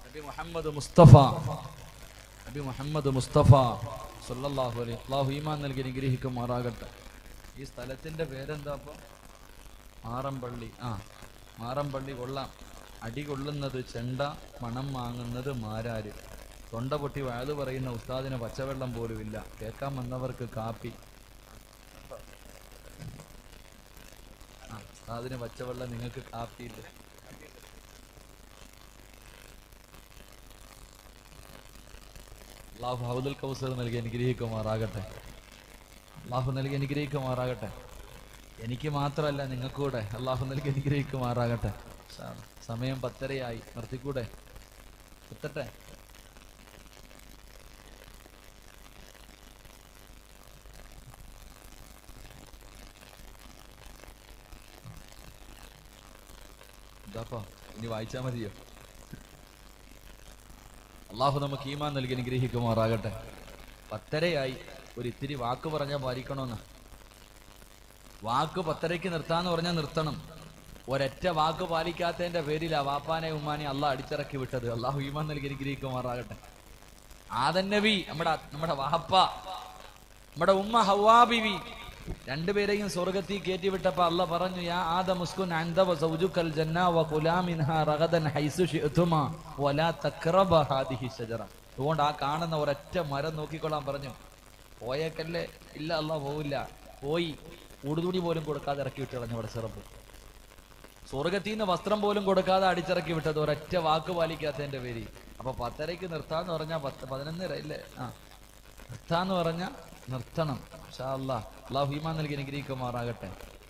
നബി മുഹമ്മദ് മുസ്തഫ, നബി മുഹമ്മദ് മുസ്തഫ സല്ലല്ലാഹു അലൈഹി. അല്ലാഹു ഈമാൻ നൽകി അനുഗ്രഹിക്കുമാറാകട്ടെ. ഈ സ്ഥലത്തിന്റെ പേരെന്താ? അപ്പോൾ മാറമ്പള്ളി. മാറമ്പള്ളി കൊള്ളാം. അടി കൊള്ളുന്നത് ചെണ്ട, മണം വാങ്ങുന്നത് മാരാര്. തൊണ്ട പൊട്ടി വയത് പറയുന്ന ഉസ്താദിന് പച്ചവെള്ളം പോലും ഇല്ല. കേൾക്കാൻ വന്നവർക്ക് കാപ്പി. ഉസ്താദിന് പച്ചവെള്ളം, നിങ്ങൾക്ക് കാപ്പിയില്ല. അല്ലാഹു ഹൗദുൽ കൗസർ നൽകി അനുഗ്രഹിക്കുമാറാകട്ടെ. അല്ലാഹു നൽകി അനുഗ്രഹിക്കുമാറാകട്ടെ. എനിക്ക് മാത്രമല്ല നിങ്ങൾക്കൂടെ അല്ലാഹു നൽകി അനുഗ്രഹിക്കുമാറാകട്ടെ. സമയം 10:30 നിർത്തിക്കൂടെ? എത്തട്ടെ? ഇതാപ്പാ, ഇനി വായിച്ചാ മതിയോ? അല്ലാഹു നമുക്ക് ഈമാൻ നൽകി അനുഗ്രഹിക്കുമാറാകട്ടെ. 10:30 ഒരു ഇത്തിരി വാക്ക് പറഞ്ഞാൽ പാലിക്കണമെന്ന്. വാക്ക് 10:30 നിർത്താന്ന് പറഞ്ഞാൽ നിർത്തണം. ഒരൊറ്റ വാക്ക് പാലിക്കാത്തതിന്റെ പേരിലാ വാപ്പാനെ ഉമ്മാനെ അള്ളാഹ് അടിച്ചിറക്കി വിട്ടത്. അള്ളാഹു ഈമാൻ നൽകി അനുഗ്രഹിക്കുമാറാകട്ടെ. ആദം നബി, നമ്മുടെ വാപ്പ, നമ്മുടെ ഉമ്മ ഹവ്വാ ബിവി, രണ്ടുപേരെയും സ്വർഗത്തിൽ കയറ്റി വിട്ടപ്പോ അള്ളാഹ് പറഞ്ഞു, യാ ആദം ഉസ്കുൻ അൻത വസൗജുകൽ ജന്ന വകുലാ മിൻഹാ റഗദൻ ഹൈസു ശിഅ്തുമാ വലാ തഖ്റബ ഹാദിഹി ഷജറ. അതുകൊണ്ട് ആ കാണുന്ന ഒരൊറ്റ മരം നോക്കിക്കൊള്ളാൻ പറഞ്ഞു. പോയേക്കല്ലേ? ഇല്ല, അള്ളാഹ് പോവില്ല. പോയി ഉടുതുണി പോലും കൊടുക്കാതെ ഇറക്കി വിട്ട് കളഞ്ഞു. അവിടെ ചെറുപ്പ് സ്വർഗത്തിൽ നിന്ന് വസ്ത്രം പോലും കൊടുക്കാതെ അടിച്ചിറക്കി വിട്ടത് ഒരൊറ്റ വാക്ക് പാലിക്കാത്തതിന്റെ പേര്. അപ്പൊ 10:30 നിർത്താന്ന് പറഞ്ഞാൽ 11:30 ഇല്ലേ? നിർത്താന്ന് പറഞ്ഞാൽ നിർത്തണം. ഇൻഷാ അല്ലാഹ്. അല്ലാഹു ഈമാൻ നൽകി അനുഗ്രഹിക്കുമാറാകട്ടെ.